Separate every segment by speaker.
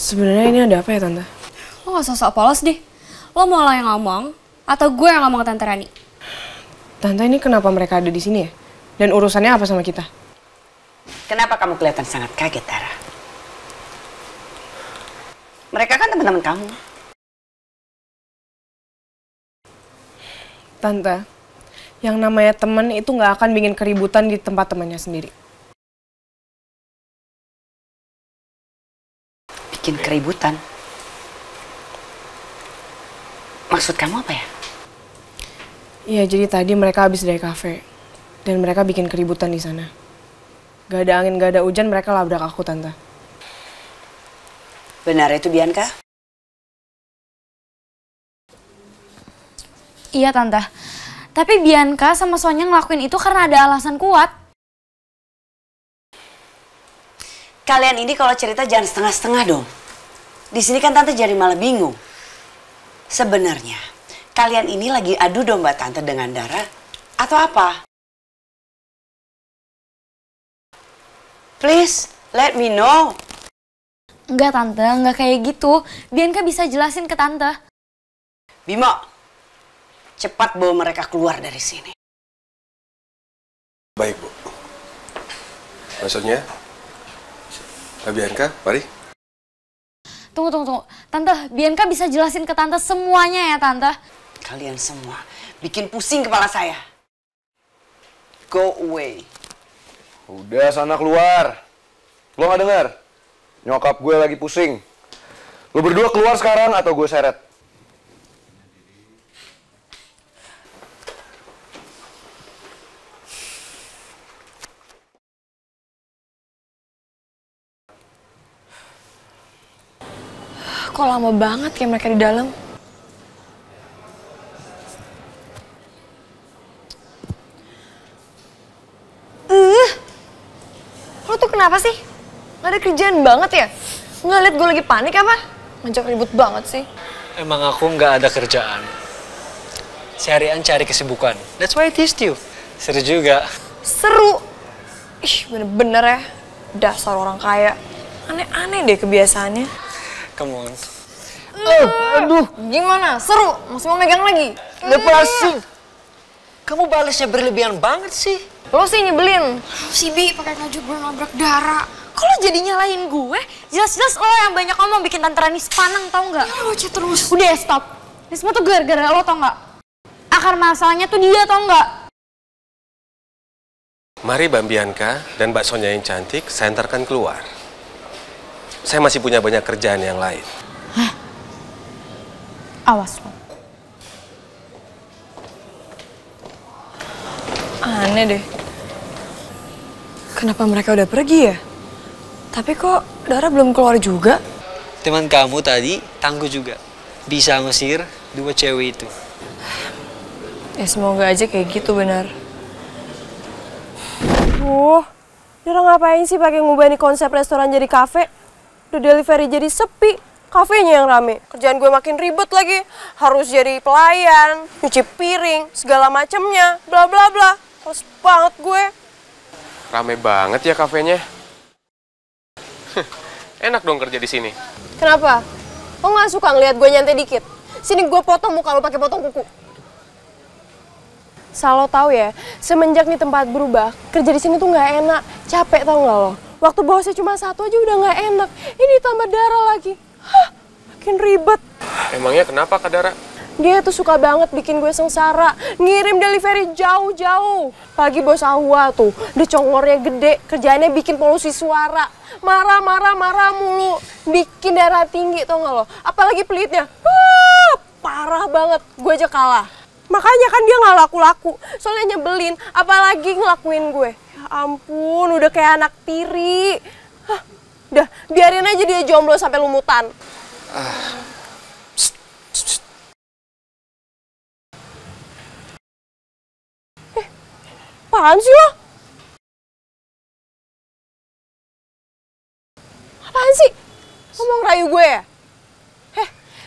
Speaker 1: Sebenarnya ini ada apa ya, Tante?
Speaker 2: Lo gak sosok polos deh. Lo mau lo yang ngomong, atau gue yang ngomong ke Tante Rani?
Speaker 1: Tante, ini kenapa mereka ada di sini ya? Dan urusannya apa sama kita?
Speaker 3: Kenapa kamu kelihatan sangat kaget, Dara? Mereka kan teman-teman kamu.
Speaker 1: Tante, yang namanya teman itu nggak akan bikin keributan di tempat temannya sendiri.
Speaker 3: Bikin keributan? Maksud kamu apa ya?
Speaker 1: Iya, jadi tadi mereka habis dari kafe. Dan mereka bikin keributan di sana. Gak ada angin, gak ada hujan, mereka labrak aku, Tante.
Speaker 3: Benar itu, Bianca?
Speaker 2: Iya, Tante. Tapi Bianca sama Sonya ngelakuin itu karena ada alasan kuat.
Speaker 3: Kalian ini kalau cerita jangan setengah-setengah dong. Di sini kan Tante jadi malah bingung. Sebenarnya, kalian ini lagi adu domba Tante dengan Dara atau apa? Please, let me know.
Speaker 2: Enggak, Tante. Enggak kayak gitu. Bianca bisa jelasin ke Tante.
Speaker 3: Bimo, cepat bawa mereka keluar dari sini.
Speaker 4: Baik, Bu. Maksudnya? Bianca, mari.
Speaker 2: Tunggu. Tante, Bianca bisa jelasin ke Tante semuanya ya, Tante.
Speaker 3: Kalian semua bikin pusing kepala saya. Go away.
Speaker 4: Udah, sana keluar. Lo nggak dengar? Nyokap gue lagi pusing. Lo berdua keluar sekarang atau gue seret?
Speaker 1: Kok lama banget ya mereka di dalam?
Speaker 5: Lo tuh kenapa sih? Gak ada kerjaan banget ya? Nggak liat gue lagi panik apa? Ngajak ribut banget sih.
Speaker 6: Emang aku nggak ada kerjaan. Seharian cari kesibukan. That's why I teased you. Seru juga.
Speaker 5: Seru. Ih, bener-bener ya. Dasar orang kaya. Aneh-aneh deh kebiasaannya.
Speaker 6: Come on.
Speaker 5: Aduh, gimana? Seru? Masih mau megang lagi?
Speaker 6: Lepasin. Kamu balasnya berlebihan banget sih.
Speaker 5: Lo sih nyebelin.
Speaker 2: Si Bi pakai baju gue nabrak Dara. Kok lo jadi nyalain gue? Jelas-jelas lo yang banyak ngomong bikin Tante Rani sepanang, tau nggak? Ya lo terus. Udah stop. Ini semua tuh gara-gara lo, tau nggak? Akar masalahnya tuh dia, tau nggak?
Speaker 4: Mari Mbak Bianca dan Mbak Sonya yang cantik, saya antarkan keluar. Saya masih punya banyak kerjaan yang lain.
Speaker 2: Hah? Awas lo.
Speaker 5: Aneh deh. Kenapa mereka udah pergi ya? Tapi kok Dara belum keluar juga?
Speaker 6: Teman kamu tadi tangguh juga. Bisa ngusir dua cewek itu.
Speaker 5: Ya semoga aja kayak gitu benar.
Speaker 7: Dara ngapain sih pakai ngubah nih konsep restoran jadi kafe? Udah delivery jadi sepi, kafenya yang rame. Kerjaan gue makin ribet lagi, harus jadi pelayan, nyuci piring, segala macemnya, bla bla bla. Males banget gue.
Speaker 8: Rame banget ya kafenya. Enak dong kerja di sini.
Speaker 7: Kenapa? Lo nggak suka ngeliat gue nyantai dikit? Sini gue potong muka lo pakai potong kuku. Sal, lo tahu ya, semenjak nih tempat berubah, kerja di sini tuh nggak enak, capek tau nggak lo? Waktu bosnya cuma satu aja udah nggak enak, ini tambah Dara lagi. Hah, makin ribet.
Speaker 8: Emangnya kenapa Kak Dara?
Speaker 7: Dia tuh suka banget bikin gue sengsara, ngirim delivery jauh-jauh. Apalagi bos Ahwa tuh, dia congornya gede, kerjaannya bikin polusi suara. Marah mulu, bikin darah tinggi tau gak lo? Apalagi pelitnya, parah banget, gue aja kalah. Makanya kan dia gak laku-laku, soalnya nyebelin, apalagi ngelakuin gue. Ya ampun, udah kayak anak tiri. Hah, udah, biarin aja dia jomblo sampai lumutan. Apaan sih lo? Apaan sih? Lo mau ngerayu gue ya?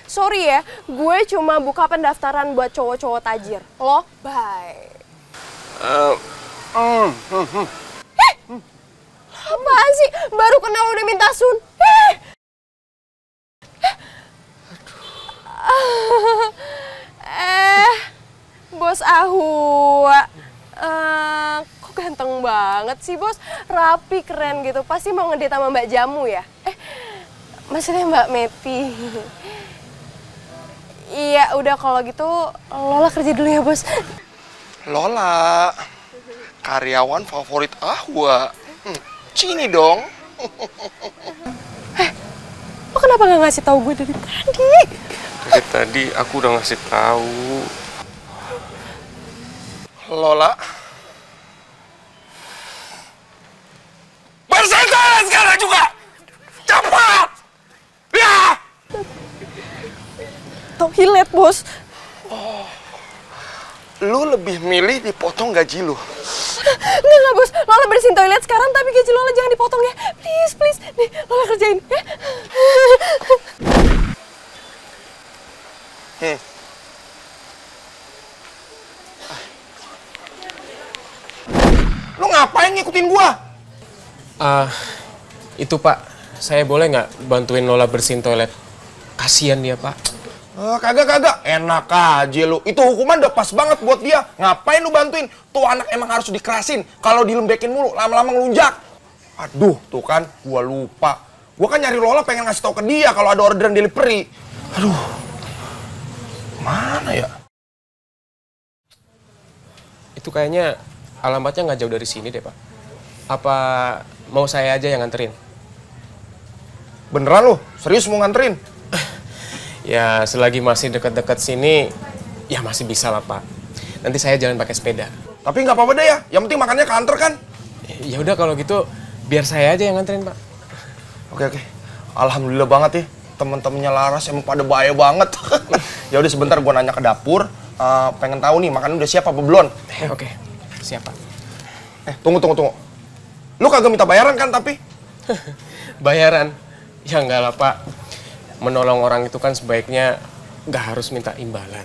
Speaker 7: Sorry ya, gue cuma buka pendaftaran buat cowok-cowok tajir. Lo, bye. Apaan sih? Baru kenal udah minta sun. Bos Ahwa. Kok ganteng banget sih, Bos? Rapi, keren gitu. Pasti mau ngedate sama Mbak Jamu ya? Maksudnya Mbak Meti. Iya, udah kalau gitu Lola kerja dulu ya, Bos.
Speaker 9: Lola, karyawan favorit Ahwa. Sini dong.
Speaker 7: Lo kenapa gak ngasih tahu gue dari tadi?
Speaker 8: Dari tadi aku udah ngasih tahu.
Speaker 9: Lola. Bersentuhan sekarang juga. Cepat. Ya.
Speaker 7: Toilet, Bos.
Speaker 9: Lu lebih milih dipotong gaji lu.
Speaker 7: Enggak, Bos. Lola bersihin toilet sekarang, tapi gaji Lola jangan dipotong ya. Please, please. Nih, Lola kerjain ya.
Speaker 9: Lu ngapain ngikutin gua?
Speaker 8: Itu Pak, saya boleh nggak bantuin Lola bersihin toilet? Kasian dia Pak.
Speaker 9: Kagak. Enak aja lu. Itu hukuman udah pas banget buat dia. Ngapain lu bantuin? Tuh anak emang harus dikerasin. Kalau dilembekin mulu, lama-lama ngelunjak. Aduh, tuh kan, gua lupa. Gua kan nyari Lola pengen ngasih tau ke dia kalau ada orderan delivery. Aduh, mana ya?
Speaker 8: Itu kayaknya alamatnya nggak jauh dari sini deh Pak. Apa mau saya aja yang nganterin?
Speaker 9: Beneran lu? Serius mau nganterin?
Speaker 8: Ya selagi masih dekat-dekat sini, ya masih bisa lah Pak. Nanti saya jalan pakai sepeda.
Speaker 9: Tapi nggak apa-apa deh ya. Yang penting makannya kantor kan?
Speaker 8: Ya udah kalau gitu, biar saya aja yang nganterin Pak.
Speaker 9: Oke. Alhamdulillah banget ya. Temen-temennya Laras emang pada bahaya banget. Ya udah sebentar gua nanya ke dapur. Pengen tahu nih makanan udah siap apa belum?
Speaker 8: Oke, siap Pak.
Speaker 9: Tunggu. Lu kagak minta bayaran kan tapi?
Speaker 8: Bayaran? Ya enggak lah Pak. Menolong orang itu kan sebaiknya nggak harus minta imbalan.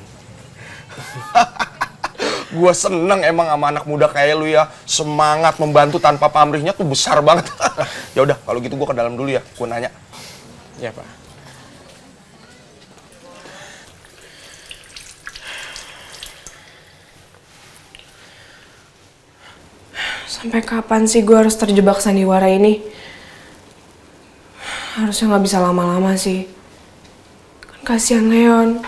Speaker 9: Gua seneng emang sama anak muda kayak lu ya. Semangat membantu tanpa pamrihnya tuh besar banget. Ya udah, kalau gitu gua ke dalam dulu ya. Gua nanya.
Speaker 8: Ya Pak.
Speaker 1: Sampai kapan sih gue harus terjebak sandiwara ini? Harusnya nggak bisa lama-lama sih. Kan kasihan Leon.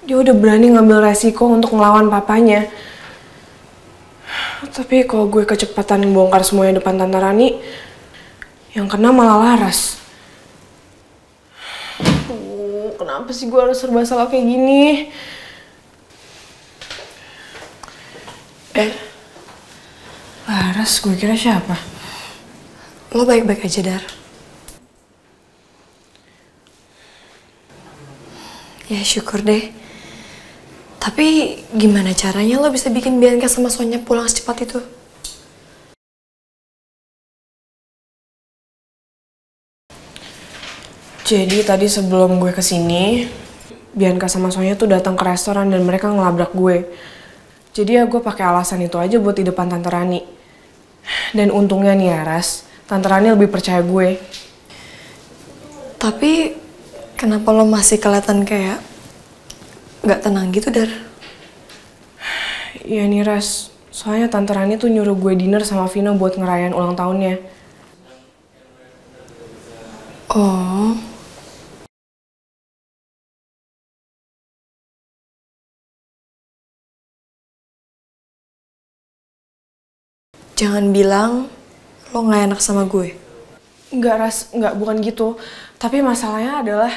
Speaker 1: Dia udah berani ngambil resiko untuk ngelawan papanya. Tapi kalau gue kecepatan bongkar semuanya depan Tante Rani, yang kena malah Laras. Kenapa sih gue harus serba salah kayak gini? Laras, gue kira siapa?
Speaker 5: Lo baik-baik aja, Dar. Ya syukur deh. Tapi gimana caranya lo bisa bikin Bianca sama Sonya pulang secepat itu?
Speaker 1: Jadi tadi sebelum gue kesini, Bianca sama Sonya tuh datang ke restoran dan mereka ngelabrak gue. Jadi ya gue pakai alasan itu aja buat di depan Tante Rani. Dan untungnya nih ya, Ras, Tante Rani lebih percaya gue.
Speaker 5: Tapi kenapa lo masih kelihatan kayak gak tenang gitu, Dar?
Speaker 1: Iya nih, Ras. Soalnya Tante Rani tuh nyuruh gue dinner sama Vino buat ngerayain ulang tahunnya.
Speaker 5: Oh. Jangan bilang lo gak enak sama gue.
Speaker 1: Enggak, Ras. Enggak, bukan gitu. Tapi masalahnya adalah...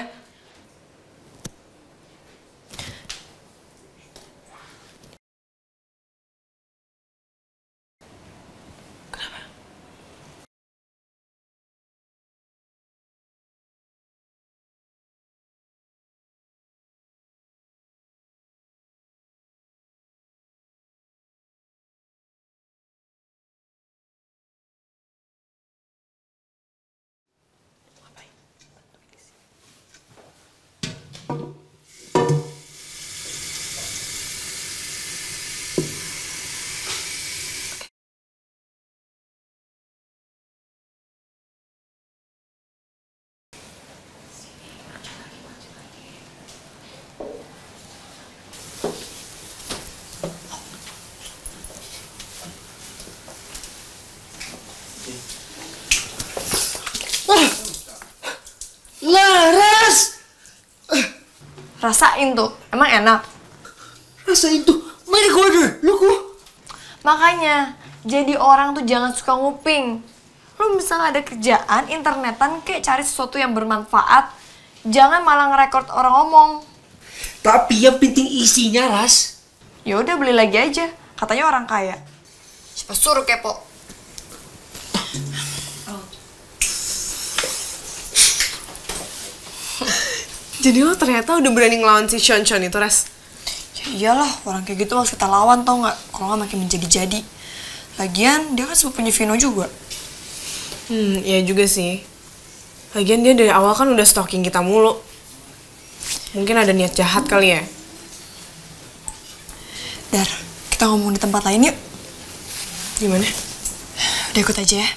Speaker 10: Laras!
Speaker 5: Rasain tuh, emang enak?
Speaker 10: Rasain tuh, mana gua deh, lu gua.
Speaker 5: Makanya, jadi orang tuh jangan suka nguping. Lu misalnya ada kerjaan, internetan, kayak cari sesuatu yang bermanfaat. Jangan malah ngerekord orang ngomong.
Speaker 10: Tapi yang penting isinya, Ras.
Speaker 5: Ya udah beli lagi aja, katanya orang kaya. Siapa suruh kepo?
Speaker 1: Jadi lo ternyata udah berani ngelawan si Sean itu, Ras?
Speaker 5: Ya iyalah, orang kayak gitu harus kita lawan tau nggak? Kalau nggak makin menjadi-jadi. Lagian dia kan sepupunya Vino juga.
Speaker 1: Iya juga sih. Lagian dia dari awal kan udah stalking kita mulu. Mungkin ada niat jahat kali ya.
Speaker 5: Dar, kita ngomong di tempat lain yuk.
Speaker 1: Gimana?
Speaker 5: Udah ikut aja ya.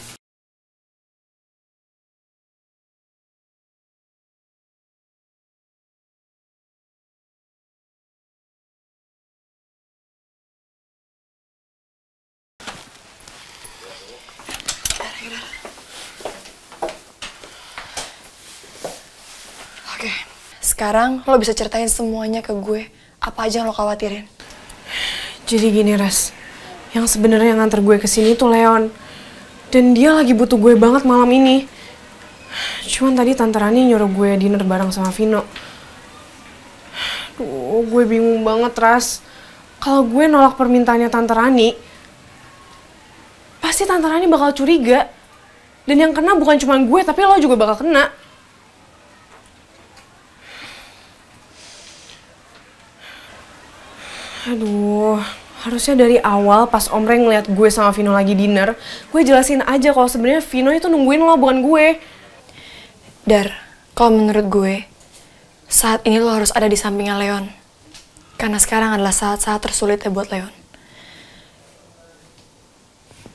Speaker 5: Oke, sekarang lo bisa ceritain semuanya ke gue. Apa aja yang lo khawatirin?
Speaker 1: Jadi gini, Ras. Yang sebenarnya nganter gue kesini tuh Leon. Dan dia lagi butuh gue banget malam ini. Cuman tadi Tante Rani nyuruh gue dinner bareng sama Vino. Duh, gue bingung banget, Ras. Kalau gue nolak permintaannya Tante Rani, pasti Tante Rani bakal curiga. Dan yang kena bukan cuma gue, tapi lo juga bakal kena. Aduh, harusnya dari awal pas Om Rey ngeliat gue sama Vino lagi dinner, gue jelasin aja kalau sebenarnya Vino itu nungguin lo, bukan gue.
Speaker 5: Dar, kalau menurut gue, saat ini lo harus ada di sampingnya Leon. Karena sekarang adalah saat-saat tersulitnya buat Leon.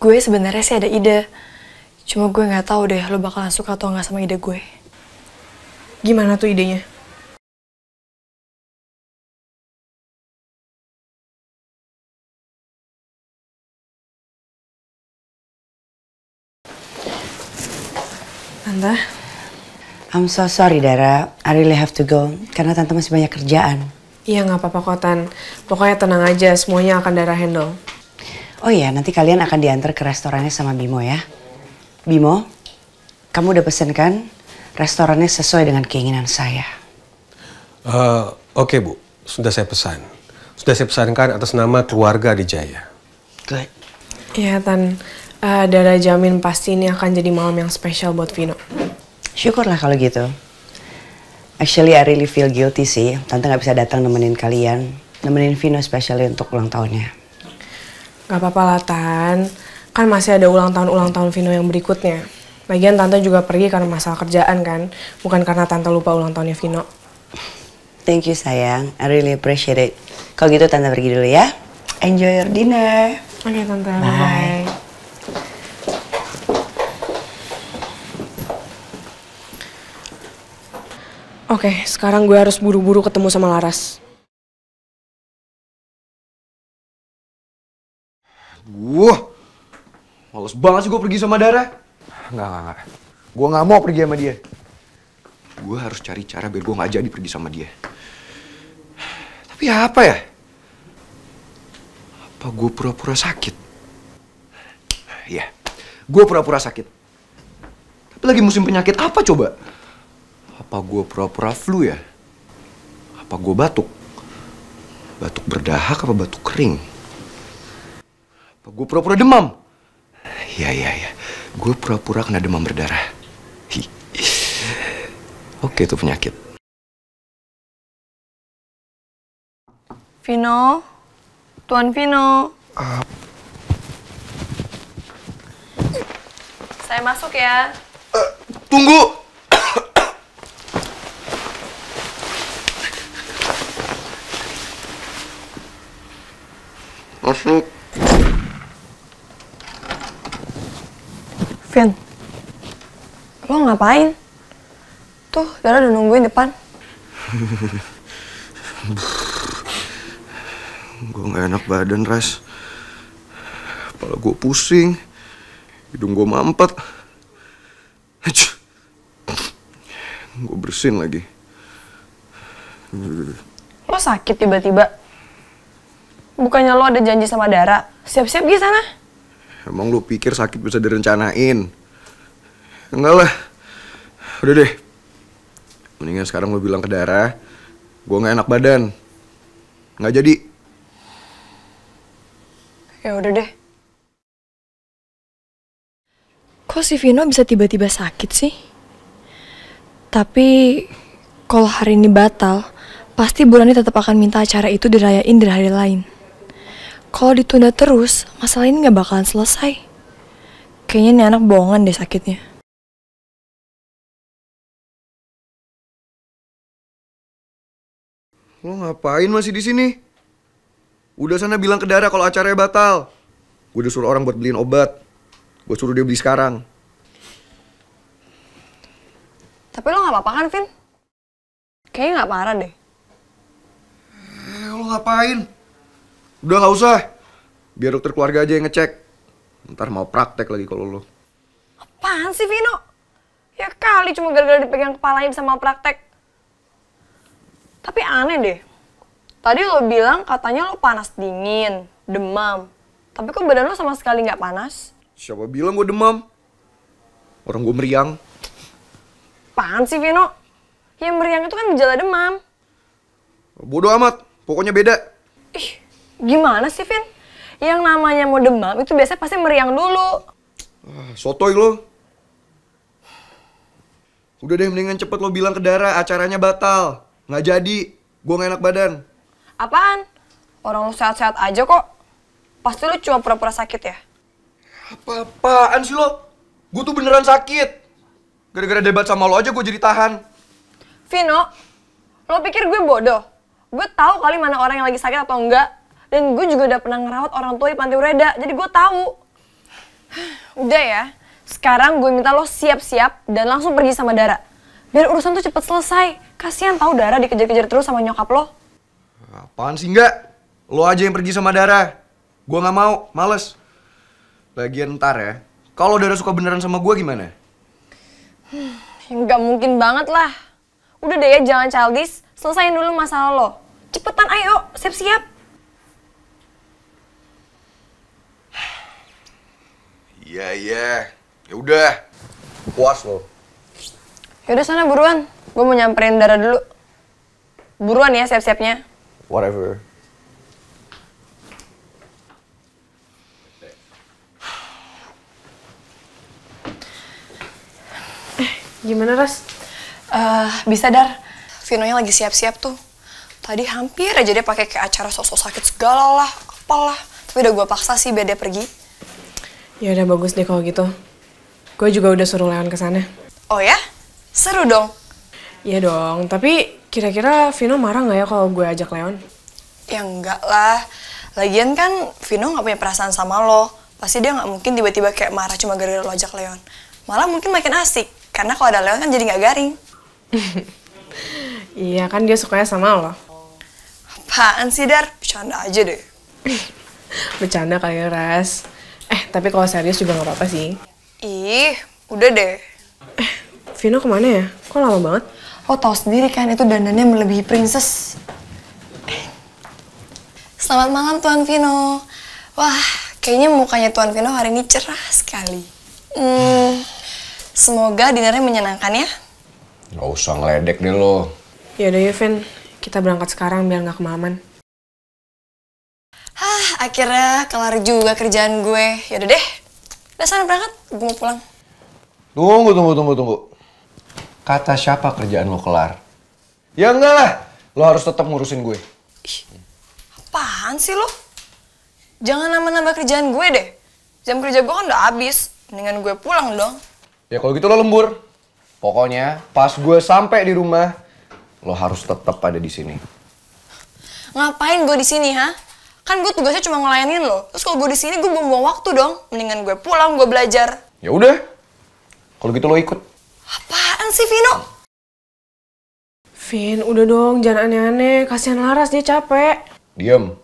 Speaker 5: Gue sebenarnya sih ada ide, cuma gue nggak tahu deh lo bakalan suka atau nggak sama ide gue.
Speaker 1: Gimana tuh idenya? Tante?
Speaker 3: I'm so sorry, Dara. I really have to go. Karena Tante masih banyak kerjaan.
Speaker 1: Iya, nggak apa-apa kok, Tan. Pokoknya tenang aja, semuanya akan Dara handle.
Speaker 3: Oh iya, nanti kalian akan diantar ke restorannya sama Bimo ya. Bimo, kamu udah pesen kan? Restorannya sesuai dengan keinginan saya.
Speaker 8: Oke, Bu. Sudah saya pesan. Sudah saya pesankan atas nama keluarga Adijaya.
Speaker 3: Good.
Speaker 1: Iya, Tan. Dara jamin pasti ini akan jadi malam yang spesial buat Vino.
Speaker 3: Syukurlah kalau gitu. Actually, I really feel guilty sih. Tante nggak bisa datang nemenin kalian. Nemenin Vino especially untuk ulang tahunnya.
Speaker 1: Gak apa-apa lah, Tan. Kan masih ada ulang tahun Vino yang berikutnya. Lagian Tante juga pergi karena masalah kerjaan kan. Bukan karena Tante lupa ulang tahunnya Vino.
Speaker 3: Thank you, sayang. I really appreciate it. Kalau gitu Tante pergi dulu ya. Enjoy your dinner.
Speaker 1: Oke, Tante.
Speaker 3: Bye.
Speaker 1: Bye. Oke, sekarang gue harus buru-buru ketemu sama Laras.
Speaker 4: Wah, males banget sih gue pergi sama Dara. Enggak. Gue nggak mau pergi sama dia. Gue harus cari cara biar gue nggak jadi pergi sama dia. Tapi apa ya? Apa gue pura-pura sakit? Iya, gue pura-pura sakit. Tapi lagi musim penyakit apa coba? Apa gue pura-pura flu ya? Apa gue batuk? Batuk berdahak apa batuk kering? Apa gue pura-pura demam? Iya. Gue pura-pura kena demam berdarah. Oke, itu penyakit.
Speaker 5: Vino, Tuan Vino. Saya masuk ya.
Speaker 4: Tunggu! Masuk.
Speaker 5: Vin, lo ngapain? Tuh, Dara udah nungguin depan.
Speaker 4: Gue gak enak badan, Ras. Kepala gue pusing. Hidung gue mampet. Gue bersin lagi.
Speaker 7: Lo sakit tiba-tiba? Bukannya lo ada janji sama Dara? Siap-siap di sana.
Speaker 4: Emang lu pikir sakit bisa direncanain? Enggak lah. Udah deh. Mendingan sekarang lo bilang ke Dara, gue gak enak badan. Nggak jadi.
Speaker 7: Ya udah deh. Kok si Vino bisa tiba-tiba sakit sih? Tapi kalau hari ini batal, pasti Bu Rani tetap akan minta acara itu dirayain di hari lain. Kalau ditunda terus, masalah ini nggak bakalan selesai. Kayaknya nih anak bohongan deh sakitnya.
Speaker 4: Lo ngapain masih di sini? Udah sana bilang ke Dara kalau acaranya batal. Gue udah suruh orang buat beliin obat. Gue suruh dia beli sekarang.
Speaker 7: Tapi lo nggak apa-apa kan, Vin? Kayaknya nggak parah deh.
Speaker 4: Lo ngapain? Udah nggak usah. Biar dokter keluarga aja yang ngecek. Ntar mau praktek lagi kalau lo.
Speaker 7: Apaan sih, Vino? Ya kali cuma gara-gara dipegang kepalanya bisa mau praktek. Tapi aneh deh. Tadi lo bilang katanya lo panas dingin, demam. Tapi kok badan lo sama sekali nggak panas?
Speaker 4: Siapa bilang gue demam? Orang gue meriang.
Speaker 7: Apaan sih, Vino? Yang meriang itu kan gejala demam.
Speaker 4: Bodoh amat. Pokoknya beda.
Speaker 7: Ih, gimana sih, Vin? Yang namanya mau demam itu biasanya pasti meriang dulu.
Speaker 4: Sotoy lo. Udah deh, mendingan cepet lo bilang ke Dara acaranya batal. Nggak jadi. Gue nggak enak badan.
Speaker 7: Apaan? Orang lo sehat-sehat aja kok. Pasti lo cuma pura-pura sakit ya?
Speaker 4: Apa-apaan sih lo? Gue tuh beneran sakit. Gara-gara debat sama lo aja gue jadi tahan.
Speaker 7: Vino, lo pikir gue bodoh? Gue tahu kali mana orang yang lagi sakit atau enggak. Dan gue juga udah pernah ngerawat orang tua di panti Ureda. Jadi gue tahu. Udah ya. Sekarang gue minta lo siap-siap dan langsung pergi sama Dara. Biar urusan tuh cepet selesai. Kasian tahu Dara dikejar-kejar terus sama nyokap lo.
Speaker 4: Apaan sih enggak? Lo aja yang pergi sama Dara. Gue nggak mau, males. Lagian ntar ya, kalau Dara suka beneran sama gue gimana?
Speaker 7: Nggak mungkin banget lah. Udah deh ya, jangan childish. Selesain dulu masalah lo. Cepetan, ayo, siap-siap.
Speaker 4: Iya. Ya udah. Puas lo.
Speaker 7: Yaudah sana buruan. Gue mau nyamperin Dara dulu. Buruan ya siap-siapnya.
Speaker 4: Whatever.
Speaker 1: Gimana, Ras?
Speaker 7: Bisa, Dar. Vinonya lagi siap-siap tuh. Tadi hampir aja dia pakai kayak acara sok-sok sakit segala lah, apalah. Tapi udah gue paksa sih biar dia pergi.
Speaker 1: Ya udah bagus deh kalau gitu. Gue juga udah suruh Leon ke sana.
Speaker 7: Oh ya? Seru dong.
Speaker 1: Iya dong, tapi kira-kira Vino marah nggak ya kalau gue ajak Leon?
Speaker 7: Ya enggak lah. Lagian kan Vino nggak punya perasaan sama lo. Pasti dia nggak mungkin tiba-tiba kayak marah cuma gara-gara lo ajak Leon. Malah mungkin makin asik. Karena kalau ada Leon kan jadi nggak garing.
Speaker 1: Iya kan dia sukanya sama lo.
Speaker 7: Apaan sih, Dar? Bercanda aja deh.
Speaker 1: Bercanda kali ya, Ras. Tapi kalau serius juga nggak apa-apa sih.
Speaker 7: Ih, udah deh.
Speaker 1: Vino kemana ya? Kok lama banget?
Speaker 7: Lo tau sendiri kan itu dandannya melebihi princess. Selamat malam Tuan Vino. Wah, kayaknya mukanya Tuan Vino hari ini cerah sekali. Semoga dinernya menyenangkan ya.
Speaker 4: Gak usah ngeledek deh lo.
Speaker 1: Yaudah ya, Vin. Kita berangkat sekarang biar nggak kemalaman.
Speaker 7: Akhirnya kelar juga kerjaan gue. Yaudah deh. Udah sana berangkat, gue mau pulang.
Speaker 4: Tunggu. Kata siapa kerjaan lo kelar? Ya enggak lah. Lo harus tetap ngurusin gue.
Speaker 7: Apaan sih lo? Jangan nambah-nambah kerjaan gue deh. Jam kerja gue kan udah habis. Mendingan gue pulang dong.
Speaker 4: Ya kalau gitu lo lembur. Pokoknya pas gue sampai di rumah, lo harus tetap ada di sini.
Speaker 7: Ngapain gue di sini, ha? Kan gue tugasnya cuma ngelayanin lo. Terus kalau gue di sini gue buang-buang waktu dong. Mendingan gue pulang, gue belajar.
Speaker 4: Ya udah. Kalau gitu lo ikut.
Speaker 7: Apaan sih, Vino?
Speaker 1: Vin, udah dong, jangan aneh-aneh. Kasihan Laras, dia capek.
Speaker 4: Diem.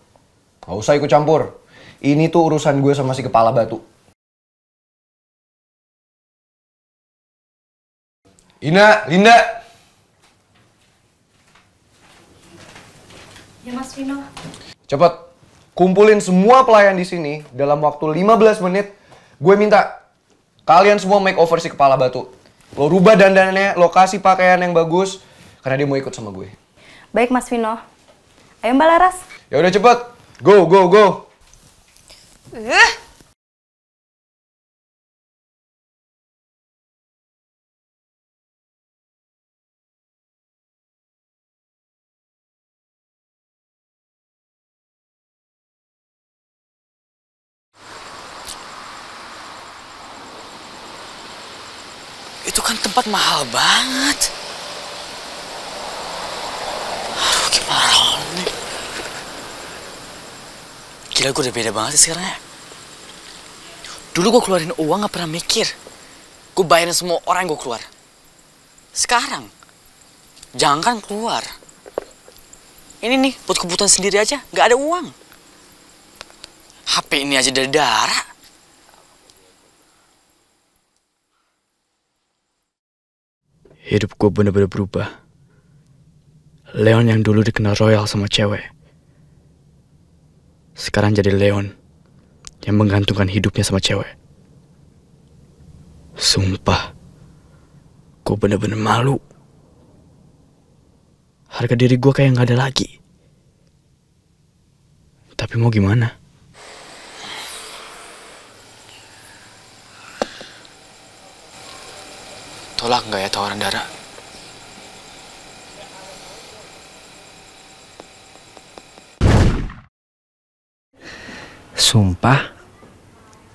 Speaker 4: Gak usah ikut campur. Ini tuh urusan gue sama si kepala batu. Ina, Linda.
Speaker 2: Ya Mas Vino.
Speaker 4: Cepet, kumpulin semua pelayan di sini dalam waktu 15 menit. Gue minta kalian semua make over si kepala batu. Lo rubah dandanannya, lo kasih pakaian yang bagus, karena dia mau ikut sama gue.
Speaker 11: Baik Mas Vino. Ayo Mbak Laras.
Speaker 4: Ya udah cepet, go, go, go.
Speaker 6: Itu kan tempat mahal banget. Aduh, gimana nih? Gila, gue udah beda banget sih sekarang ya. Dulu gue keluarin uang gak pernah mikir. Gue bayarin semua orang yang gue keluar. Sekarang, jangan keluar. Ini nih, buat kebutuhan sendiri aja, gak ada uang. HP ini aja dari Dara. Hidup gue bener-bener berubah. Leon yang dulu dikenal royal sama cewek, sekarang jadi Leon yang menggantungkan hidupnya sama cewek. Sumpah, gue bener-bener malu. Harga diri gue kayak gak ada lagi. Tapi mau gimana? Tolak nggak ya tawaran Dara?
Speaker 12: Sumpah,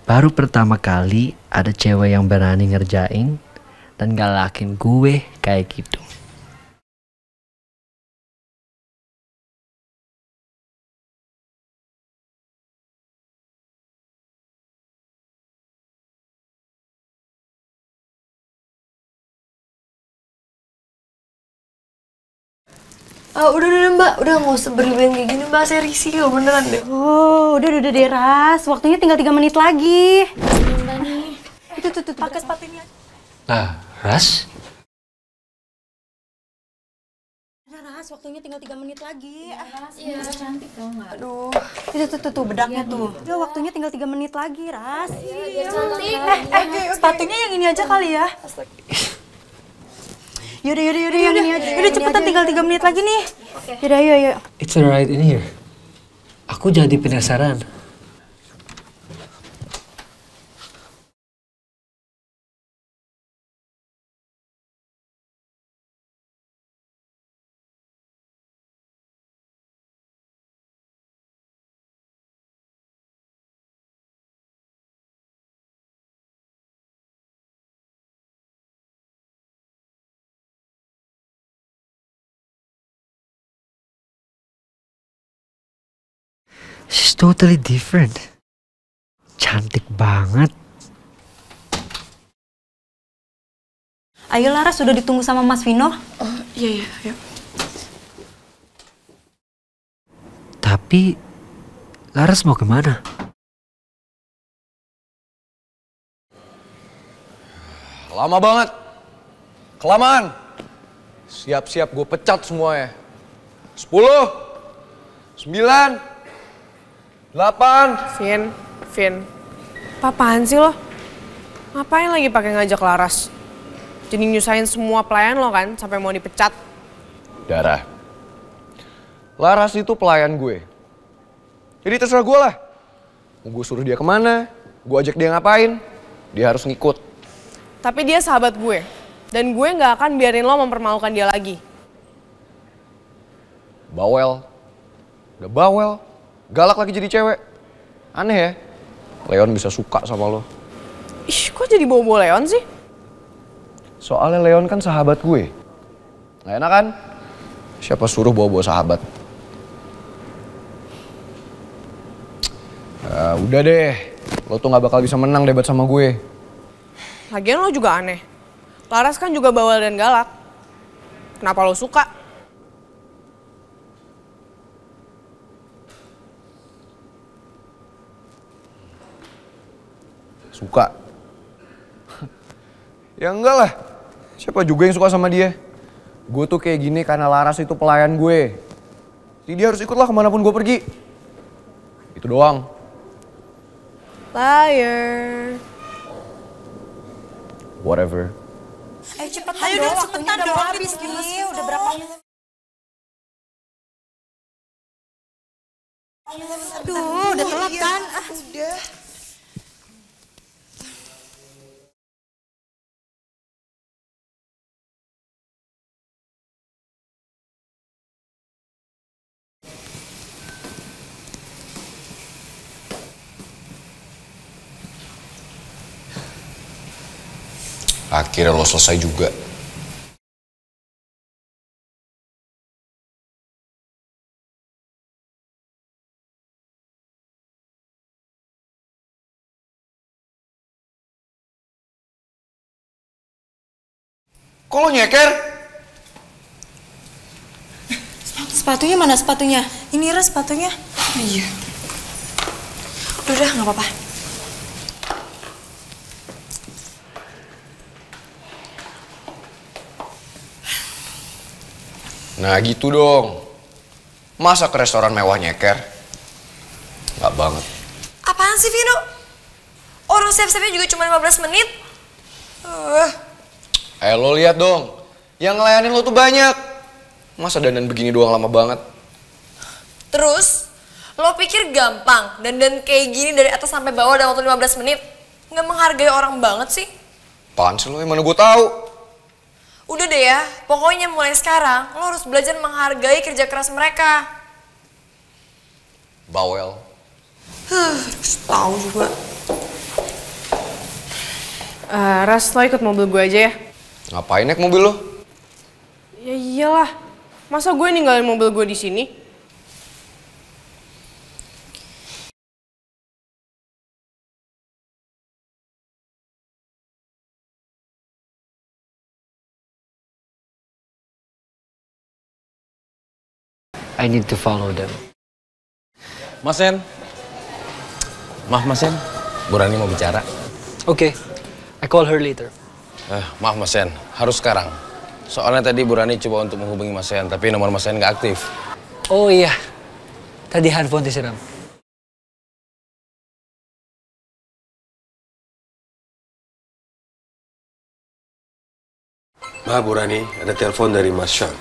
Speaker 12: baru pertama kali ada cewek yang berani ngerjain dan galakin gue kayak gitu.
Speaker 5: Udah Mbak, udah nggak usah berlebihan kayak gini Mbak, saya risih loh beneran deh.
Speaker 11: Oh, udah deh Ras, waktunya tinggal 3 menit lagi.
Speaker 2: Mbak nih.
Speaker 11: Itu tuh, pakai sepatu ini aja.
Speaker 12: Nah, Ras?
Speaker 11: Nah, Ras, waktunya tinggal 3 menit lagi.
Speaker 2: Iya, cantik tau nggak?
Speaker 11: Aduh, itu tuh bedaknya tuh. Udah waktunya tinggal 3 menit lagi, Ras.
Speaker 2: Iya, cantik.
Speaker 11: Sepatunya yang ini aja kali ya. Yaudah, yang ini aja. Yaudah cepetan, tinggal 3 menit lagi nih. Yaudah, ayo.
Speaker 12: It's alright in here. Aku jadi penasaran. She's totally different. Cantik banget.
Speaker 11: Ayo Laras, sudah ditunggu sama Mas Vino.
Speaker 1: Oh, iya, ayo.
Speaker 12: Tapi, Laras mau kemana?
Speaker 4: Lama banget. Kelamaan. Siap-siap gue pecat semuanya. 10, 9, 8.
Speaker 1: Vin. Apaan sih lo? Ngapain lagi pakai ngajak Laras? Jadi nyusahin semua pelayan lo kan sampai mau dipecat.
Speaker 4: Dara. Laras itu pelayan gue. Jadi terserah gue lah. Mau gue suruh dia kemana, gue ajak dia ngapain, dia harus ngikut.
Speaker 1: Tapi dia sahabat gue. Dan gue gak akan biarin lo mempermalukan dia lagi.
Speaker 4: Bawel. Udah bawel. Galak lagi jadi cewek. Aneh ya. Leon bisa suka sama lo.
Speaker 1: Ih, kok jadi bawa-bawa Leon sih?
Speaker 4: Soalnya Leon kan sahabat gue. Gak enak kan? Siapa suruh bawa-bawa sahabat? Udah deh. Lo tuh gak bakal bisa menang debat sama gue.
Speaker 1: Lagian lo juga aneh. Laras kan juga bawel dan galak. Kenapa lo suka?
Speaker 4: Suka? Ya enggak lah. Siapa juga yang suka sama dia? Gue tuh kayak gini karena Laras itu pelayan gue. Jadi dia harus ikutlah kemanapun gue pergi. Itu doang.
Speaker 7: Liar.
Speaker 4: Whatever.
Speaker 11: Ayo dong, cepetan dong, habis nih. Udah berapa menit? Aduh, udah telat kan?
Speaker 10: Udah.
Speaker 4: Akhirnya lo selesai juga. Kok lo nyeker?
Speaker 11: Sepatunya mana sepatunya? Ini Ira sepatunya.
Speaker 5: Iya. Udah, nggak apa-apa.
Speaker 4: Nah gitu dong. Masa ke restoran mewah nyeker? Nggak banget.
Speaker 5: Apaan sih, Vino? Orang siap-siapnya juga cuma 15 menit.
Speaker 4: Lo lihat dong. Yang ngelayanin lo tuh banyak. Masa dandan begini doang lama banget?
Speaker 5: Terus, lo pikir gampang dandan kayak gini dari atas sampai bawah dalam waktu 15 menit? Nggak menghargai orang banget sih?
Speaker 4: Apaan sih lo? Yang mana gue tahu?
Speaker 5: Udah deh ya, pokoknya mulai sekarang lo harus belajar menghargai kerja keras mereka.
Speaker 4: Bawel.
Speaker 5: Tahu juga.
Speaker 1: Ras, lo ikut mobil gue aja ya?
Speaker 4: Ngapain naik mobil lo?
Speaker 1: Ya iyalah, masa gue ninggalin mobil gue di sini?
Speaker 12: I need to follow them.
Speaker 13: Mas Sen. Maaf Mas Sen, Bu Rani mau bicara.
Speaker 12: Okay, I call her later.
Speaker 13: Maaf Mas Sen, harus sekarang. Soalnya tadi Bu Rani coba untuk menghubungi Mas Sen, tapi nomor Mas Sen nggak aktif.
Speaker 12: Oh iya, tadi handphone disiram.
Speaker 14: Ma, Bu Rani, ada telepon dari Mas Sean.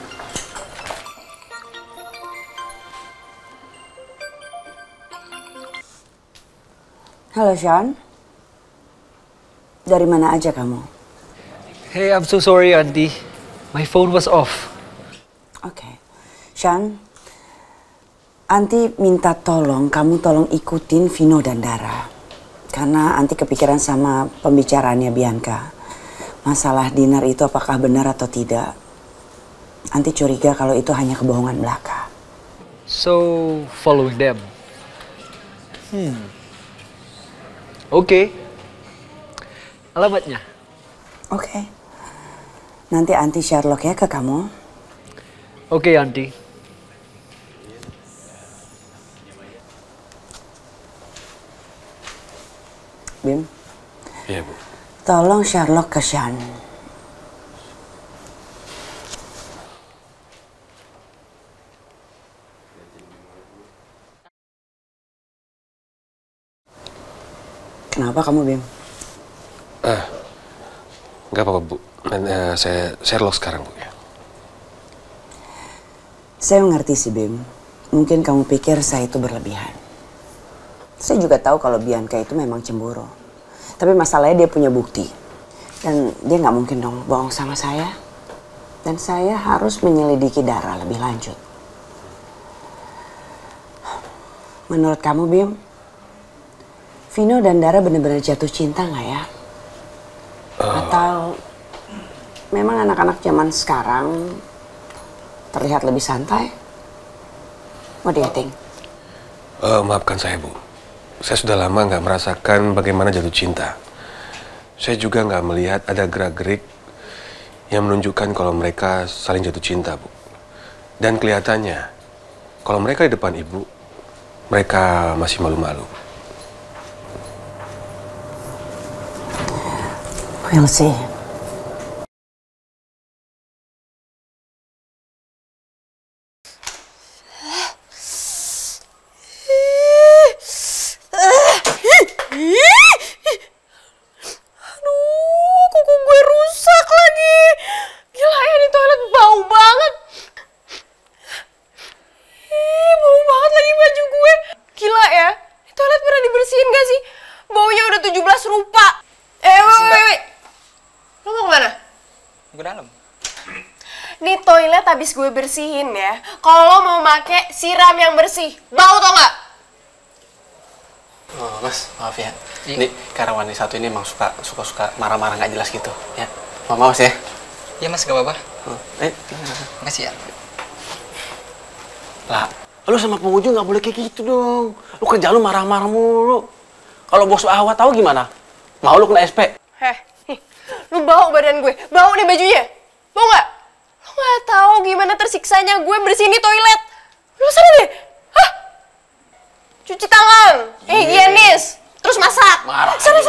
Speaker 3: Halo Sean, dari mana aja kamu?
Speaker 12: Hey, I'm so sorry, Auntie. My phone was off.
Speaker 3: Oke, Sean, Auntie minta tolong kamu tolong ikutin Vino dan Dara. Karena Auntie kepikiran sama pembicaraannya Bianca. Masalah dinner itu apakah benar atau tidak. Auntie curiga kalau itu hanya kebohongan belaka.
Speaker 12: So, following them. Oke. Alamatnya?
Speaker 3: Oke. Nanti Auntie Sherlock ya ke kamu.
Speaker 12: Oke, Auntie.
Speaker 3: Bim?
Speaker 14: Iya, Bu.
Speaker 3: Tolong Sherlock ke Sean. Kenapa kamu, Bim?
Speaker 14: Nggak apa-apa, Bu. Saya Sherlock sekarang, Bu. Ya.
Speaker 3: Saya mengerti sih, Bim. Mungkin kamu pikir saya itu berlebihan. Saya juga tahu kalau Bianca itu memang cemburu. Tapi masalahnya dia punya bukti. Dan dia nggak mungkin dong bohong sama saya. Dan saya harus menyelidiki Dara lebih lanjut. Menurut kamu, Bim? Vino dan Dara benar-benar jatuh cinta nggak ya? Atau memang anak-anak zaman sekarang terlihat lebih santai? What do you think?
Speaker 14: Maafkan saya, Bu. Saya sudah lama nggak merasakan bagaimana jatuh cinta. Saya juga nggak melihat ada gerak-gerik yang menunjukkan kalau mereka saling jatuh cinta, Bu. Dan kelihatannya, kalau mereka di depan Ibu, mereka masih malu-malu.
Speaker 3: We'll see.
Speaker 6: Ke dalam.
Speaker 7: Nih toilet habis gue bersihin ya. Kalau lo mau make siram yang bersih. Bau tau nggak?
Speaker 15: Oh, Mas, maaf ya. Ini karyawan satu ini emang suka marah-marah nggak jelas gitu. Ya, maaf ya.
Speaker 6: Iya Mas, gak apa-apa.
Speaker 15: Makasih ya. Lah, lu sama pengunjung nggak boleh kayak gitu dong. Lu kerja lu marah-marah mulu. Kalau bos Ahwa tahu gimana? Mau lu kena SP?
Speaker 7: Lu bau badan gue. Bau nih bajunya. Bau nggak? Lu nggak tahu gimana tersiksanya gue bersihin di toilet. Lu sana deh. Hah? Cuci tangan, higienis, terus masak. Sana.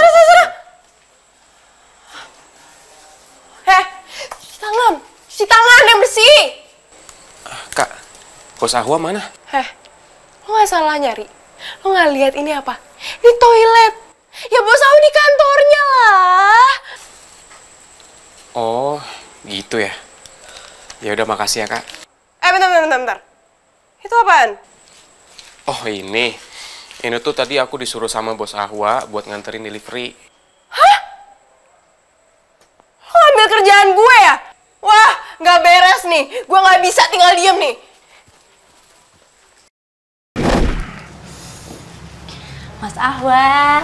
Speaker 7: Cuci tangan yang bersih.
Speaker 14: Kak, bos Ahwa mana?
Speaker 7: Lo nggak salah nyari. Lo nggak lihat ini apa? Ini toilet. Ya bos Ahwa di kantornya lah.
Speaker 14: Oh, gitu ya. Ya udah makasih ya, Kak.
Speaker 7: Bentar. Itu apaan?
Speaker 14: Oh, ini. Ini tuh tadi aku disuruh sama bos Ahwa buat nganterin delivery.
Speaker 7: Hah? Lo ambil kerjaan gue ya? Wah, nggak beres nih. Gue nggak bisa tinggal diem nih.
Speaker 16: Mas Ahwa.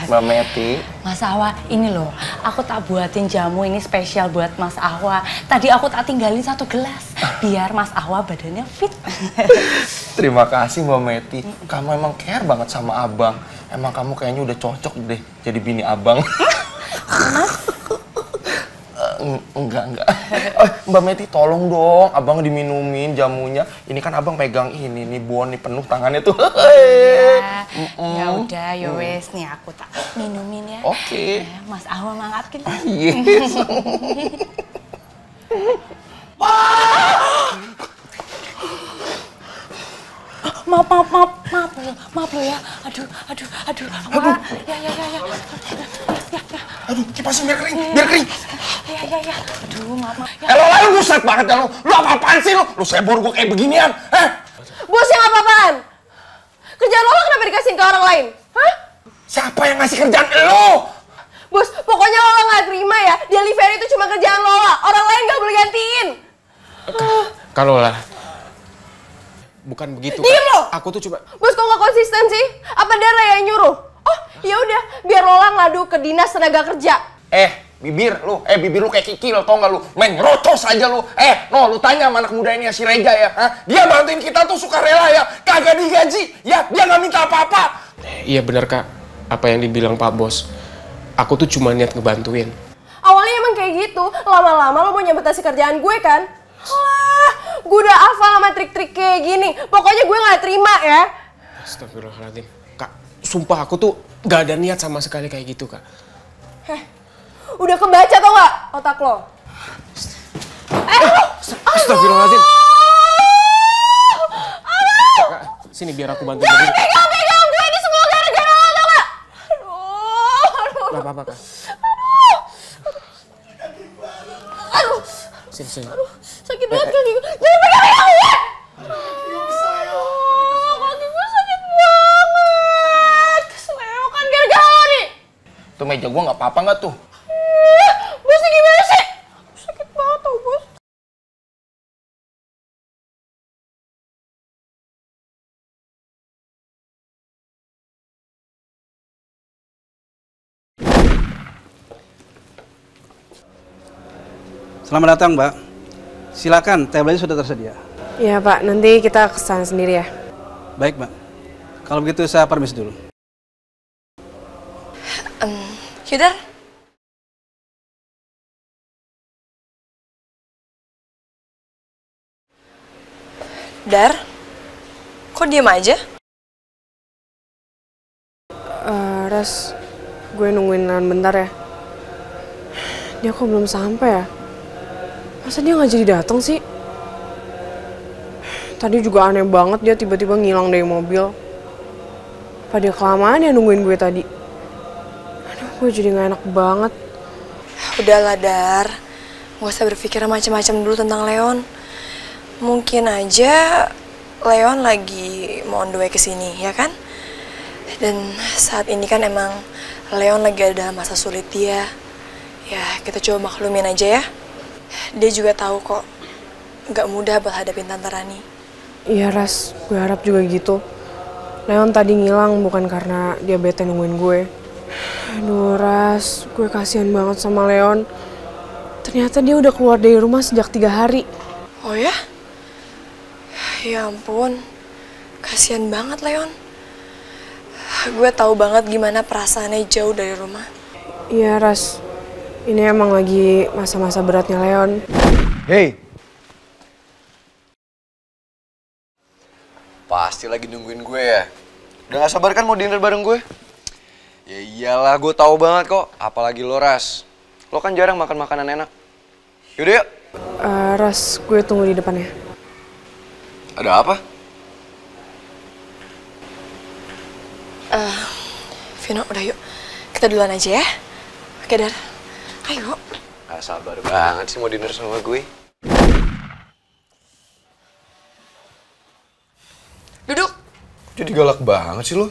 Speaker 9: Mbak Meti.
Speaker 16: Mas Ahwa, ini loh, aku tak buatin jamu ini spesial buat Mas Ahwa. Tadi aku tak tinggalin 1 gelas, biar Mas Ahwa badannya fit.
Speaker 9: Terima kasih Mbak Meti. Kamu emang care banget sama abang. Emang kamu kayaknya udah cocok deh jadi bini abang.
Speaker 16: Mas?
Speaker 9: Enggak. Mbak Meti tolong dong, abang diminumin jamunya. Ini kan abang pegang ini nih, Bon nih penuh tangannya tuh.
Speaker 16: Ya udah, ya wes nih aku tak minumin ya.
Speaker 9: Oke.
Speaker 16: Mas Ahwa mangkat kita.
Speaker 9: Yes.
Speaker 16: Maaf lo ya. Aduh. Wah, ya.
Speaker 9: Aduh, kipasin biar kering.
Speaker 16: Ya. Aduh, maaf.
Speaker 9: Lu buset banget ya lu. Lu apa-apaan sih lu? Lu sebor gua kayak beginian.
Speaker 7: Bos yang apa-apaan? Kerjaan lo kenapa dikasihin ke orang lain? Hah?
Speaker 9: Siapa yang ngasih kerjaan lo?
Speaker 7: Bos, pokoknya Lola nggak terima ya. Delivery itu cuma kerjaan Lola. Orang lain nggak boleh gantiin.
Speaker 8: Kalau lah, bukan begitu.
Speaker 7: Diem lo.
Speaker 8: Aku tuh coba.
Speaker 7: Bos, kok nggak konsisten sih? Apa Dara yang nyuruh? Oh, ya udah, biar Lola ngadu ke dinas tenaga kerja.
Speaker 9: Bibir lu kayak kikil, tau gak lu? Main ngerocos aja lu. Lu tanya sama anak muda ini ya, si Reja ya. Dia bantuin kita tuh sukarela ya. Kagak digaji, ya dia gak minta apa-apa.
Speaker 8: Iya benar Kak, apa yang dibilang Pak Bos. Aku tuh cuma niat ngebantuin.
Speaker 7: Awalnya emang kayak gitu, lama-lama lo mau nyabotasi kerjaan gue kan? Wah, gue udah hafal sama trik-trik kayak gini. Pokoknya gue gak terima ya.
Speaker 8: Astagfirullahaladzim. Kak, sumpah aku tuh gak ada niat sama sekali kayak gitu Kak.
Speaker 7: Udah kebaca tau gak otak lo?
Speaker 8: Astagfirullahaladzim. Kak, sini biar aku bantu.
Speaker 7: Jangan pegang gue, ini semua gara-gara lo tau gak? Aduh.
Speaker 8: Gak apa-apa Kak.
Speaker 7: Aduh.
Speaker 8: Sini.
Speaker 7: Aduh, sakit banget kaki gue. Jangan pegang gue! Kaki gue sakit banget. Keserewokan gara-gara lo nih.
Speaker 9: Tuh meja gua gak apa-apa gak tuh?
Speaker 7: Bos gimana sih? Sakit banget tau bos.
Speaker 17: Selamat datang, Mbak. Silakan, tabelnya sudah tersedia.
Speaker 1: Iya, Pak. Nanti kita kesana sendiri ya.
Speaker 17: Baik, Mbak. Kalau begitu saya permisi dulu.
Speaker 5: Yudar? Dar? Kok diem aja?
Speaker 1: Res, gue nungguin Leon bentar ya. Dia kok belum sampai ya? Masa dia nggak jadi datang sih? Tadi juga aneh banget dia tiba-tiba ngilang dari mobil. Apa dia kelamaan ya nungguin gue tadi? Aduh, gue jadi nggak enak banget.
Speaker 5: Udahlah, Dar. Gak usah berpikir macam-macam dulu tentang Leon. Mungkin aja Leon lagi mau on the way ke sini, ya kan? Dan saat ini kan emang Leon lagi ada masa sulit dia. Ya, kita coba maklumin aja ya. Dia juga tahu kok nggak mudah buat hadapin Tante Rani.
Speaker 1: Iya Ras, gue harap juga gitu. Leon tadi ngilang bukan karena dia bete nungguin gue. Aduh Ras, gue kasihan banget sama Leon. Ternyata dia udah keluar dari rumah sejak 3 hari.
Speaker 5: Oh ya? Ya ampun, kasihan banget Leon. Gue tahu banget gimana perasaannya jauh dari rumah.
Speaker 1: Iya Ras, ini emang lagi masa-masa beratnya Leon.
Speaker 4: Hey! Pasti lagi nungguin gue ya? Udah gak sabar kan mau dinner bareng gue? Ya iyalah, gue tahu banget kok. Apalagi lo, Ras. Lo kan jarang makan makanan enak. Yaudah yuk.
Speaker 1: Ras, gue tunggu di depan ya.
Speaker 4: Ada apa?
Speaker 5: Vino, udah yuk. Kita duluan aja ya. Oke, Dar. Ayo.
Speaker 4: Gak sabar banget sih mau dinner sama gue.
Speaker 5: Duduk.
Speaker 4: Jadi galak banget sih lo.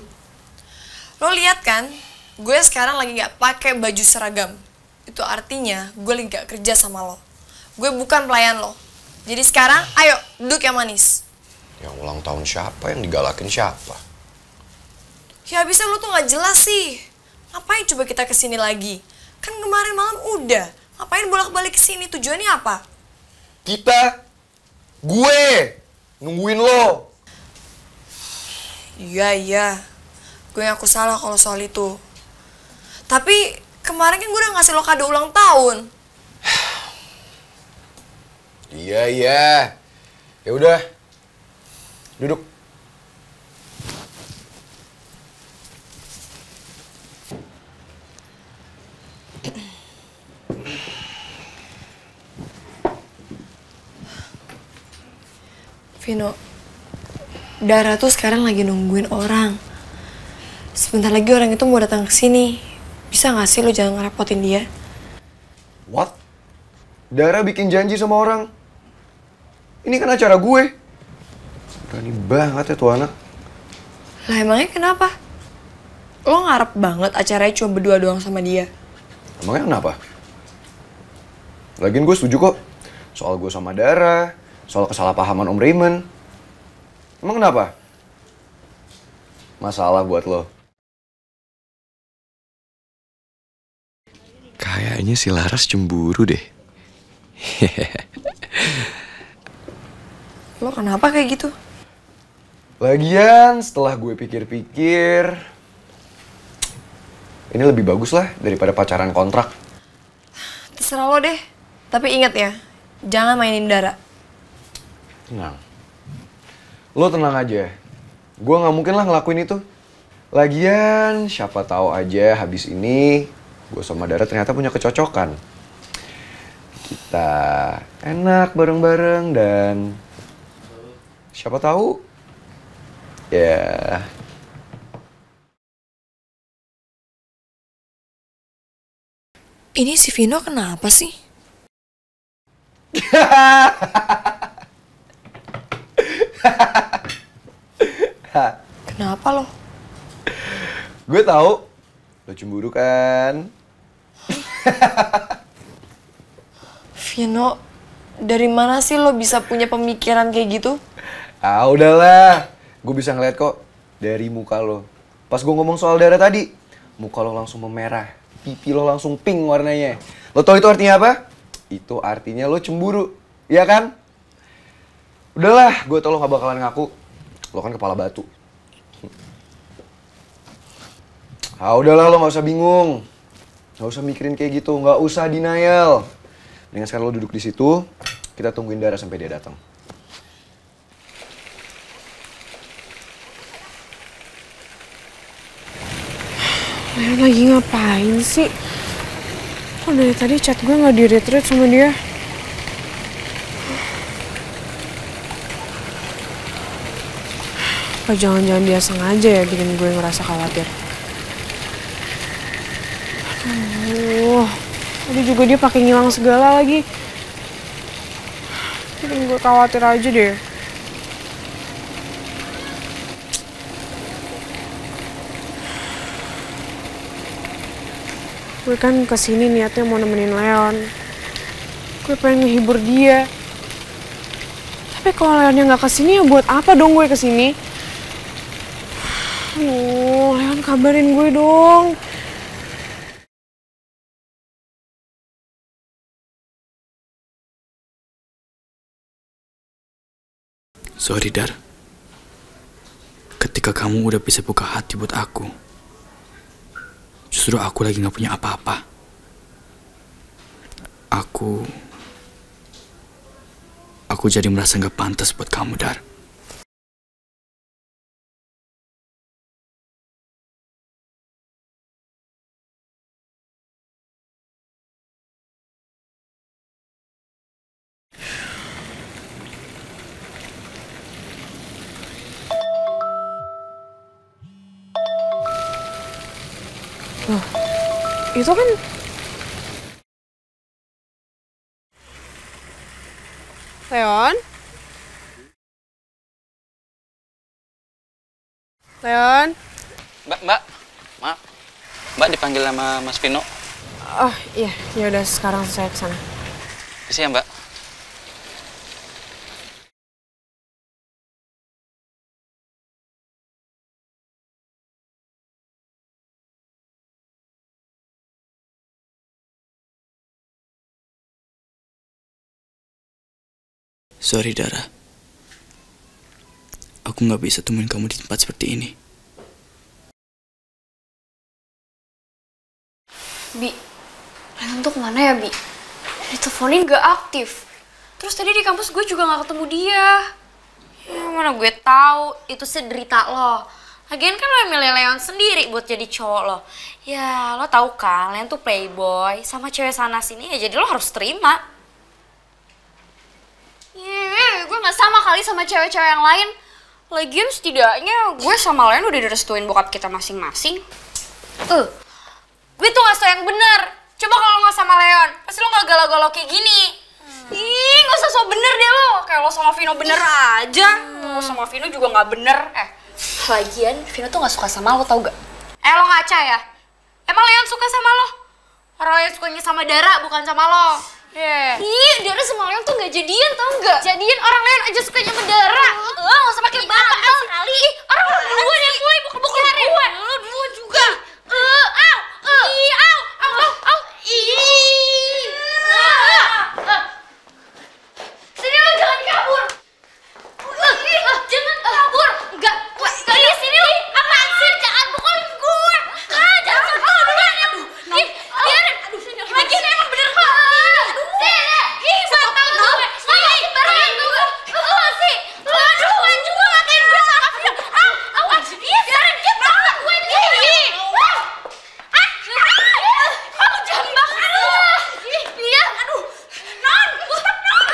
Speaker 5: Lo lihat kan, gue sekarang lagi nggak pakai baju seragam. Itu artinya gue lagi nggak kerja sama lo. Gue bukan pelayan lo. Jadi sekarang, ayo duduk yang manis.
Speaker 4: Yang ulang tahun siapa, yang digalakin siapa?
Speaker 5: Ya abisnya lo tuh nggak jelas sih. Ngapain coba kita kesini lagi? Kan kemarin malam udah. Ngapain bolak-balik kesini? Tujuannya apa?
Speaker 4: Kita, gue, nungguin lo.
Speaker 5: Iya. Gue ngaku salah kalau soal itu. Tapi kemarin kan gue udah ngasih lo kado ulang tahun.
Speaker 4: Iya. Ya udah. Duduk.
Speaker 5: Vino, Dara tuh sekarang lagi nungguin orang. Sebentar lagi orang itu mau datang ke sini. Bisa nggak sih lo jangan ngerepotin dia?
Speaker 4: What? Dara bikin janji sama orang. Ini kan acara gue. Berani banget ya tuh anak.
Speaker 5: Lah emangnya kenapa? Lo ngarep banget acaranya cuma berdua doang sama dia.
Speaker 4: Emangnya kenapa? Lagian gue setuju kok. Soal gue sama Dara, soal kesalahpahaman Om Raymond. Emang kenapa? Masalah buat lo. Kayaknya si Laras cemburu deh.
Speaker 5: Lo kenapa kayak gitu?
Speaker 4: Lagian setelah gue pikir-pikir, ini lebih bagus lah daripada pacaran kontrak.
Speaker 5: Terserah lo deh. Tapi ingat ya, jangan mainin Dara.
Speaker 4: Tenang. Lo tenang aja. Gue gak mungkin lah ngelakuin itu. Lagian siapa tahu aja habis ini gue sama Dara ternyata punya kecocokan. Kita enak bareng-bareng dan siapa tahu ya.
Speaker 5: Ini si Vino kenapa sih? Kenapa lo?
Speaker 4: Gue tahu lo cemburu kan?
Speaker 5: Vino, dari mana sih lo bisa punya pemikiran kayak gitu?
Speaker 4: Ah udahlah, gue bisa ngeliat kok dari muka lo. Pas gue ngomong soal Dara tadi, muka lo langsung memerah, pipi lo langsung pink warnanya. Lo tau itu artinya apa? Itu artinya lo cemburu, iya kan? Udahlah, gue tau lo gak bakalan ngaku. Lo kan kepala batu. Ah udahlah, lo gak usah bingung. Gak usah mikirin kayak gitu, gak usah denial. Dengan sekarang lo duduk di situ, kita tungguin Dara sampai dia datang.
Speaker 1: Leon lagi ngapain sih? Kok dari tadi chat gue gak di-read sama dia? Apa jangan-jangan dia sengaja ya bikin gue ngerasa khawatir? Aduh, tadi juga dia pakai ngilang segala lagi. Bikin gue khawatir aja deh. Gue kan kesini niatnya mau nemenin Leon. Gue pengen ngehibur dia. Tapi kalau Leonnya nggak kesini ya buat apa dong gue kesini? Leon kabarin gue dong.
Speaker 6: Sorry, Dar. Ketika kamu udah bisa buka hati buat aku, justru aku lagi gak punya apa-apa. Aku jadi merasa gak pantas buat kamu, Dar.
Speaker 1: Loh, itu kan... Leon? Leon?
Speaker 6: Mbak, maaf. Mbak dipanggil sama Mas Vino.
Speaker 1: Oh iya, ya udah sekarang saya kesana.
Speaker 6: Isi ya, Mbak. Sorry, Dara. Aku nggak bisa temuin kamu di tempat seperti ini.
Speaker 2: Bi, Leon tuh kemana ya, Bi? Diteleponin gak aktif. Terus tadi di kampus gue juga gak ketemu dia. Ya mana gue tahu itu sederita lo. Lagian kan lo yang milih Leon sendiri buat jadi cowok lo. Ya lo tahu kan, Leon tuh playboy sama cewek sana sini ya, jadi lo harus terima. Gue gak sama kali sama cewek-cewek yang lain. Lagian setidaknya gue sama Leon udah direstuin bokap kita masing-masing. Gue tuh gak yang bener. Coba kalau lo gak sama Leon, pasti lo gak galau-galau kayak gini. Ih, gak usah so bener deh lo. Kayak lo sama Vino bener aja. Lo sama Vino juga gak bener. Lagian Vino tuh gak suka sama lo, tau gak? Lo ngaca ya? Emang Leon suka sama lo? Orang Leon sukanya sama Dara, bukan sama lo. Ih, Dara sama Leon tuh gak jadian, tau gak? Jadian orang Leon aja sukanya sama Dara. Gak usah pakai bakal sekali. Orang lo duluan yang mulai buka-buka gue. Lo duluan juga. Sini lo, jangan kabur. Jangan kabur. Enggak, sini lo. Apaan sih? Jangan pukulin gue. Jangan sampai lo duluan. Biarin. Lagian emang bener kok. Sini. Batang lo. Sini. Barengan gue. Lo sih. Lo duluan juga ngatain gue sama Vino. Biarin. Dia banget gue ini. Kamu jangan bakar lo. Iya. Aduh. Non. Non.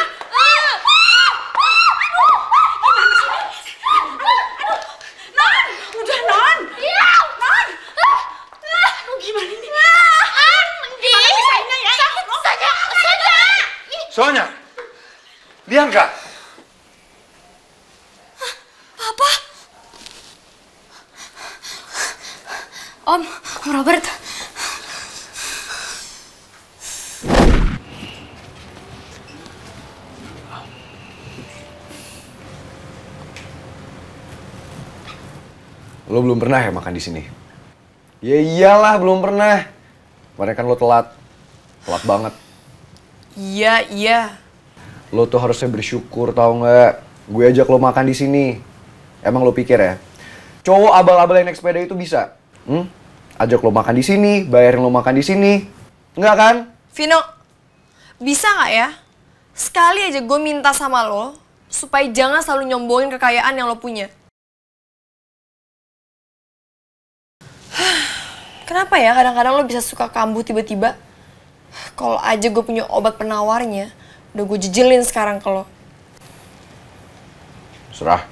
Speaker 2: Non. Udah, Non. Iya. Non. Aduh, gimana ini? Gimana misalnya ya? Sakit saja.
Speaker 14: Sonya, Bianca.
Speaker 2: Papa. Om Robert.
Speaker 4: Lo belum pernah ya makan di sini? Ya iyalah belum pernah. Kemarin kan lo telat banget.
Speaker 5: Iya.
Speaker 4: Lo tuh harusnya bersyukur tau nggak? Gue ajak lo makan di sini. Emang lo pikir ya? Cowok abal-abal yang naik sepeda itu bisa? Ajak lo makan di sini, bayarin lo makan di sini. Enggak kan?
Speaker 5: Vino, bisa nggak ya? Sekali aja gue minta sama lo supaya jangan selalu nyombongin kekayaan yang lo punya. Kenapa ya kadang-kadang lo bisa suka kambuh tiba-tiba? Kalau aja gue punya obat penawarnya, udah gue jejelin sekarang ke lo.
Speaker 4: Serah.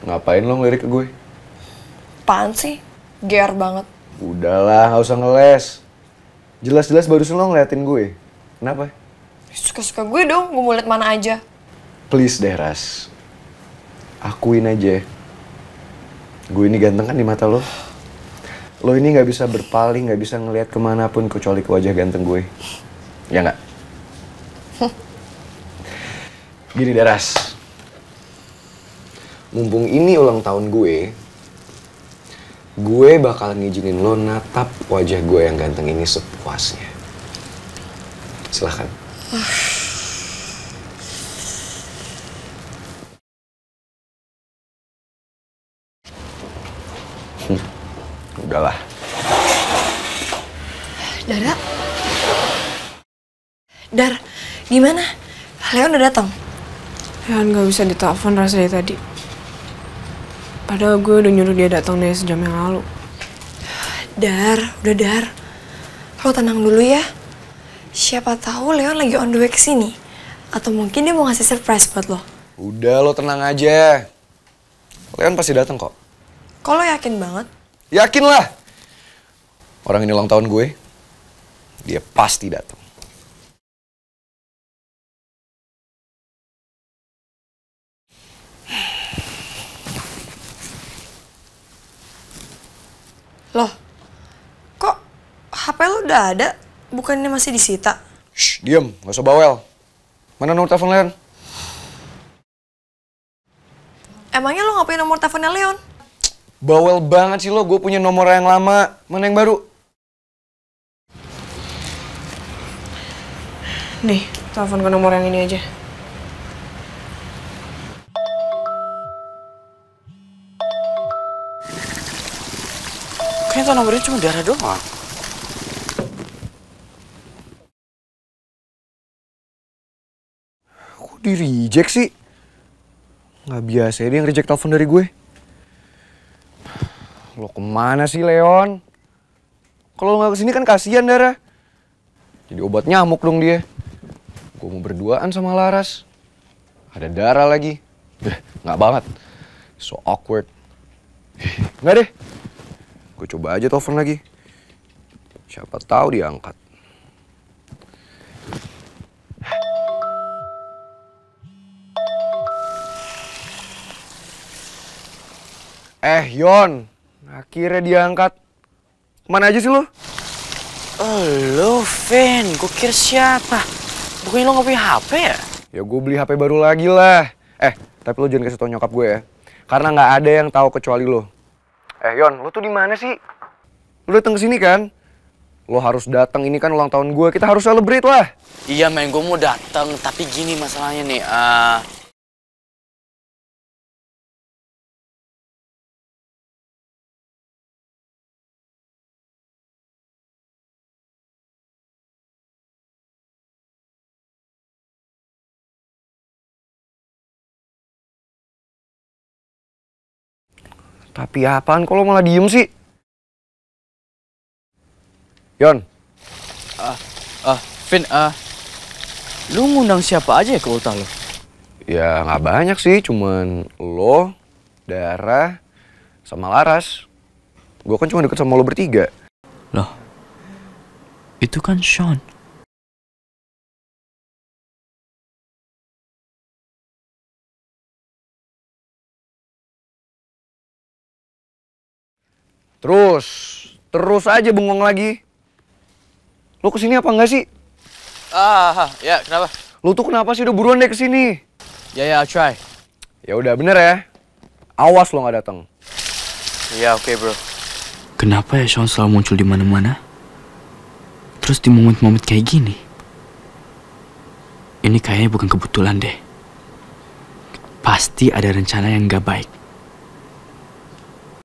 Speaker 4: Ngapain lo ngelirik ke gue?
Speaker 5: Apaan sih? Gear banget.
Speaker 4: Udahlah, gak usah ngeles. Jelas-jelas barusan lo ngeliatin gue. Kenapa?
Speaker 5: Suka-suka gue dong, gue mau liat mana aja.
Speaker 4: Please deh, Ras. Akuin aja. Gue ini ganteng kan di mata lo? Lo ini nggak bisa berpaling, nggak bisa ngelihat kemanapun kecuali ke wajah ganteng gue. Ya nggak? Gini deh, Ras. Mumpung ini ulang tahun gue bakal ngizinin lo natap wajah gue yang ganteng ini sepuasnya. Silahkan. Udahlah.
Speaker 5: Dara? Dar, gimana? Leon udah datang?
Speaker 1: Leon gak bisa ditelepon Ras dari tadi. Padahal gue udah nyuruh dia datang dari sejam yang lalu.
Speaker 5: Dar, udah Dar. Lo tenang dulu ya. Siapa tahu Leon lagi on the way kesini. Atau mungkin dia mau ngasih surprise buat lo.
Speaker 4: Udah, lo tenang aja. Leon pasti datang kok.
Speaker 5: Kok lo yakin banget?
Speaker 4: Yakin lah. Orang ini ulang tahun gue. Dia pasti datang.
Speaker 5: Loh, kok HP lo udah ada? Bukannya masih disita?
Speaker 4: Shh, diem, gak usah bawel. Mana nomor telepon Leon?
Speaker 5: Emangnya lo gak punya nomor teleponnya Leon?
Speaker 4: Bawel banget sih lo, gue punya nomor yang lama. Mana yang baru?
Speaker 1: Nih, telepon ke nomor yang ini aja.
Speaker 6: Kayaknya nomornya cuma Dara doang.
Speaker 4: Kok di-reject sih? Nggak biasa dia yang reject telepon dari gue. Lo kemana sih, Leon? Kalau lo nggak kesini kan kasihan Dara. Jadi obat nyamuk dong dia. Gue mau berduaan sama Laras. Ada Dara lagi. Nggak banget. So awkward. Nggak deh. Gue coba aja telepon lagi. Siapa tahu dia angkat. Yon. Akhirnya dia angkat. Mana aja sih lo?
Speaker 6: Lo, Vin. Gue kira siapa? Bukannya lo gak punya HP ya?
Speaker 4: Ya gue beli HP baru lagi lah. Tapi lo jangan kasih tau nyokap gue ya. Karena nggak ada yang tahu kecuali lo. Yon, lo tuh di mana sih? Lo datang ke sini kan? Lo harus datang, ini kan ulang tahun gue. Kita harus celebrate lah.
Speaker 6: Iya, men, gue mau datang, tapi gini masalahnya nih.
Speaker 4: Tapi apaan kok lo malah diem sih? Yon.
Speaker 6: Vin, lu ngundang siapa aja ya ke ultah lo?
Speaker 4: Ya nggak banyak sih, cuman lo, Dara, sama Laras. Gue kan cuma deket sama lo bertiga.
Speaker 6: Loh, itu kan Sean.
Speaker 4: Terus aja bengong lagi. Lo kesini apa enggak sih?
Speaker 6: Ya, kenapa?
Speaker 4: Lo tuh kenapa sih udah buruan deh kesini?
Speaker 6: Ya, I'll try.
Speaker 4: Ya udah, bener ya. Awas lo nggak datang.
Speaker 6: Ya, oke, bro. Kenapa ya Sean selalu muncul di mana-mana? Terus di momen-momen kayak gini? Ini kayaknya bukan kebetulan deh. Pasti ada rencana yang nggak baik.